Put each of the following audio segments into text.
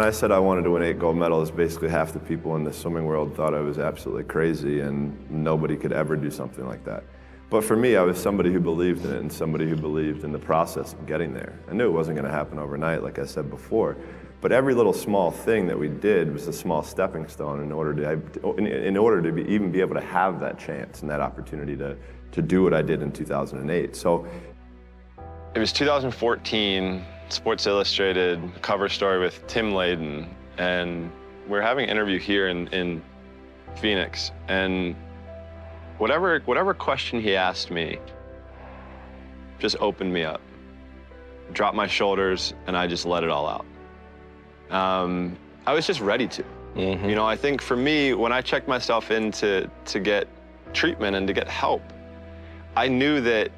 I said I wanted to win 8 gold medals, basically half the people in the swimming world thought I was absolutely crazy and nobody could ever do something like that. But for me, I was somebody who believed in it and somebody who believed in the process of getting there. I knew it wasn't going to happen overnight, like I said before, but every little small thing that we did was a small stepping stone in order to even be able to have that chance and that opportunity to do what I did in 2008. So it was 2014, Sports Illustrated cover story with Tim Layden, and we're having an interview here in Phoenix, and whatever question he asked me just opened me up, dropped my shoulders, and I just let it all out. I was just ready to. You know, I think for me, when I checked myself in to get treatment and to get help, I knew that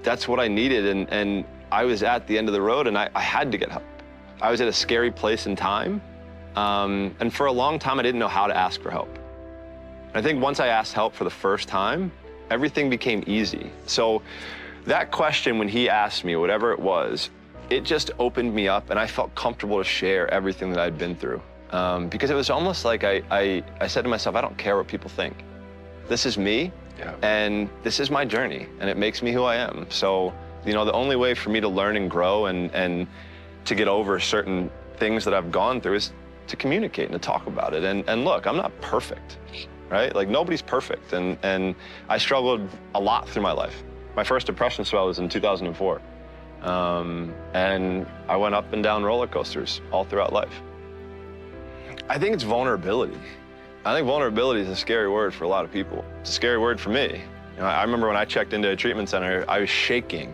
that's what I needed, and I was at the end of the road, and I had to get help. I was at a scary place in time, and for a long time, I didn't know how to ask for help. I think once I asked help for the first time, everything became easy. So that question, when he asked me, whatever it was, it just opened me up, and I felt comfortable to share everything that I'd been through. Because it was almost like I said to myself, I don't care what people think. This is me, and this is my journey, and it makes me who I am. So, you know, the only way for me to learn and grow and to get over certain things that I've gone through is to communicate and to talk about it. And look, I'm not perfect, right? Like, nobody's perfect, and I struggled a lot through my life. My first depression spell was in 2004. And I went up and down roller coasters all throughout life. I think it's vulnerability. I think vulnerability is a scary word for a lot of people. It's a scary word for me. You know, I remember when I checked into a treatment center, I was shaking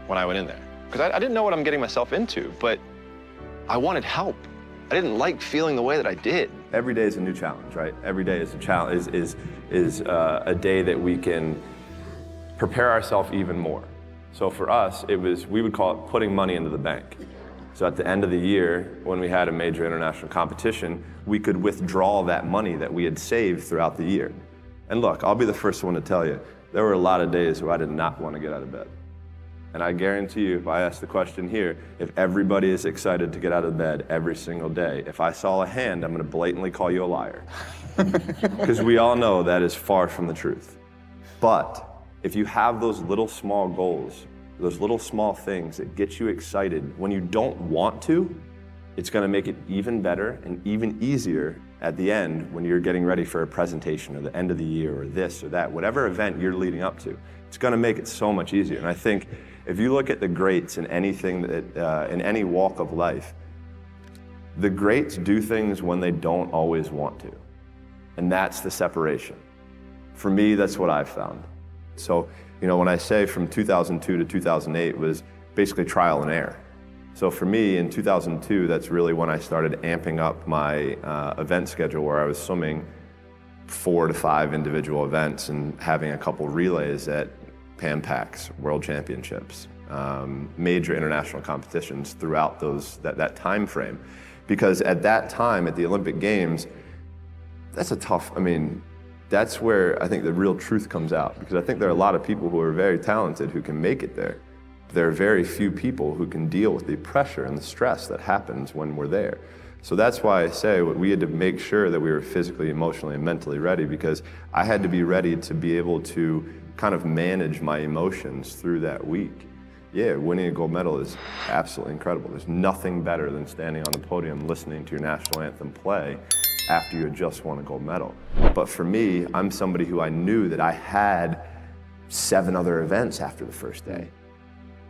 when I went in there. Because I didn't know what I'm getting myself into, but I wanted help. I didn't like feeling the way that I did. Every day is a new challenge, right? Every day is a challenge, is a day that we can prepare ourselves even more. So for us, we would call it putting money into the bank. So at the end of the year, when we had a major international competition, we could withdraw that money that we had saved throughout the year. And look, I'll be the first one to tell you, there were a lot of days where I did not want to get out of bed. And I guarantee you, if I ask the question here, if everybody is excited to get out of bed every single day, if I saw a hand, I'm going to blatantly call you a liar. Because we all know that is far from the truth. But if you have those little small goals, those little small things that get you excited when you don't want to, it's going to make it even better and even easier at the end when you're getting ready for a presentation or the end of the year or this or that, whatever event you're leading up to. It's going to make it so much easier. And I think if you look at the greats in anything that, in any walk of life, the greats do things when they don't always want to. And that's the separation. For me, that's what I've found. So, you know, when I say from 2002 to 2008 was basically trial and error. So for me, in 2002, that's really when I started amping up my event schedule, where I was swimming 4 to 5 individual events and having a couple relays at Pan Pacs, World Championships, major international competitions throughout that time frame. Because at that time, at the Olympic Games, that's a tough, that's where I think the real truth comes out, because I think there are a lot of people who are very talented who can make it there. There are very few people who can deal with the pressure and the stress that happens when we're there. So that's why I say we had to make sure that we were physically, emotionally, and mentally ready, because I had to be ready to be able to kind of manage my emotions through that week. Yeah, winning a gold medal is absolutely incredible. There's nothing better than standing on the podium listening to your national anthem play after you had just won a gold medal. But for me, I'm somebody who I knew that I had 7 other events after the first day.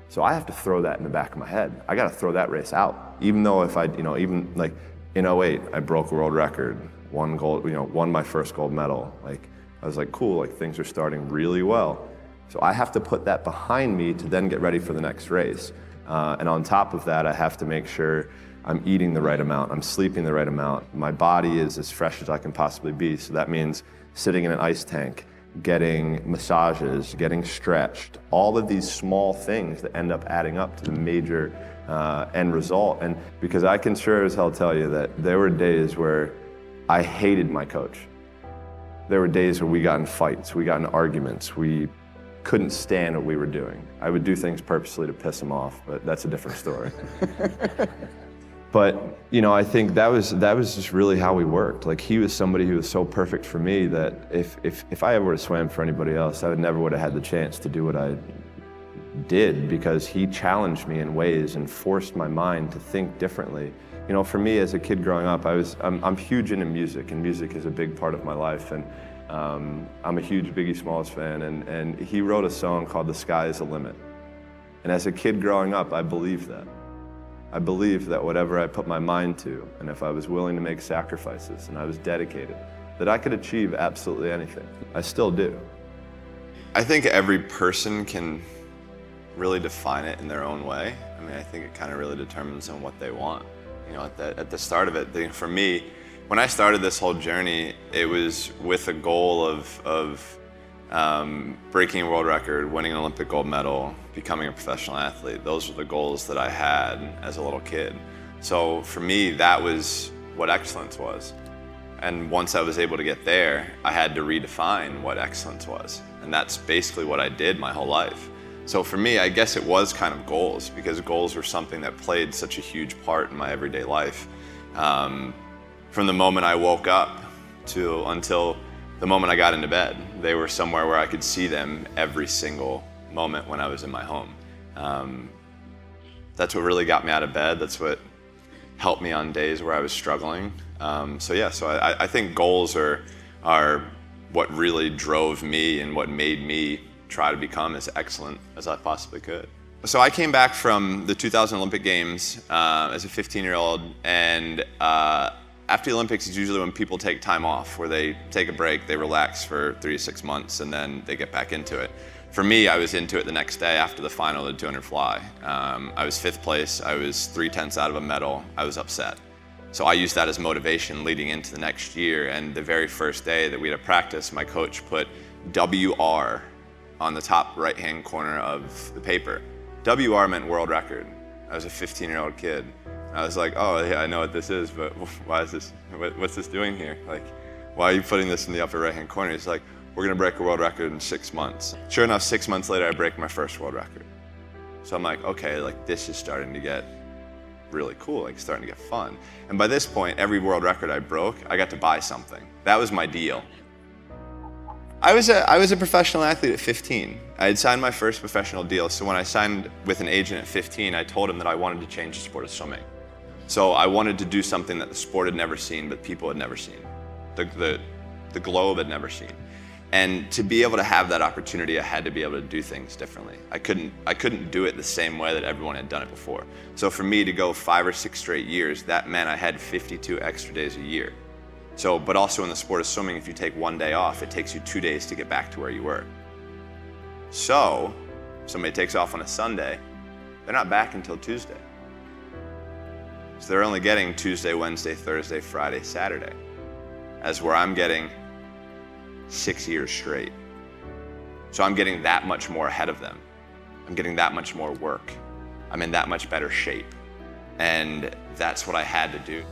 So I have to throw that in the back of my head. I got to throw that race out. Even though if I, even like in 08, I broke a world record, won gold, won my first gold medal. Like, I was like, cool, like things are starting really well. So I have to put that behind me to then get ready for the next race. And on top of that, I have to make sure I'm eating the right amount, I'm sleeping the right amount, my body is as fresh as I can possibly be. So that means sitting in an ice tank, getting massages, getting stretched, all of these small things that end up adding up to the major end result. And because I can sure as hell tell you that there were days where I hated my coach. There were days where we got in fights, we got in arguments, we couldn't stand what we were doing. I would do things purposely to piss him off, but that's a different story. But I think that was just really how we worked. Like, he was somebody who was so perfect for me that if I ever would have swam for anybody else, I never would have had the chance to do what I did, because he challenged me in ways and forced my mind to think differently. For me as a kid growing up, I'm huge into music, and music is a big part of my life. And I'm a huge Biggie Smalls fan, and he wrote a song called "The Sky Is the Limit." And as a kid growing up, I believed that. I believed that whatever I put my mind to, and if I was willing to make sacrifices and I was dedicated, that I could achieve absolutely anything. I still do. I think every person can really define it in their own way. I mean, I think it kind of really determines on what they want. At the start of it, for me, when I started this whole journey, it was with a goal of breaking a world record, winning an Olympic gold medal, becoming a professional athlete. Those were the goals that I had as a little kid. So for me, that was what excellence was. And once I was able to get there, I had to redefine what excellence was. And that's basically what I did my whole life. So for me, I guess it was kind of goals, because goals were something that played such a huge part in my everyday life. From the moment I woke up until the moment I got into bed, they were somewhere where I could see them every single moment when I was in my home. That's what really got me out of bed. That's what helped me on days where I was struggling. So I think goals are what really drove me and what made me try to become as excellent as I possibly could. So I came back from the 2000 Olympic Games as a 15-year-old, and after the Olympics is usually when people take time off, where they take a break, they relax for 3 to 6 months, and then they get back into it. For me, I was into it the next day after the final of the 200 fly. I was 5th place, I was 3/10 out of a medal, I was upset. So I used that as motivation leading into the next year, and the very first day that we had a practice, my coach put WR on the top right-hand corner of the paper. WR meant world record. I was a 15-year-old kid. I was like, oh yeah, I know what this is, but why is this, what's this doing here? Like, why are you putting this in the upper right-hand corner? He's like, we're gonna break a world record in 6 months. Sure enough, 6 months later, I break my first world record. So I'm like, okay, like this is starting to get really cool, like starting to get fun. And by this point, every world record I broke, I got to buy something. That was my deal. I was a professional athlete at 15. I had signed my first professional deal, so when I signed with an agent at 15, I told him that I wanted to change the sport of swimming. So I wanted to do something that the sport had never seen, but people had never seen. The globe had never seen. And to be able to have that opportunity, I had to be able to do things differently. I couldn't do it the same way that everyone had done it before. So for me to go 5 or 6 straight years, that meant I had 52 extra days a year. So, but also in the sport of swimming, if you take 1 day off, it takes you 2 days to get back to where you were. So, if somebody takes off on a Sunday, they're not back until Tuesday. So they're only getting Tuesday, Wednesday, Thursday, Friday, Saturday, as where I'm getting 6 years straight. So I'm getting that much more ahead of them. I'm getting that much more work. I'm in that much better shape. And that's what I had to do.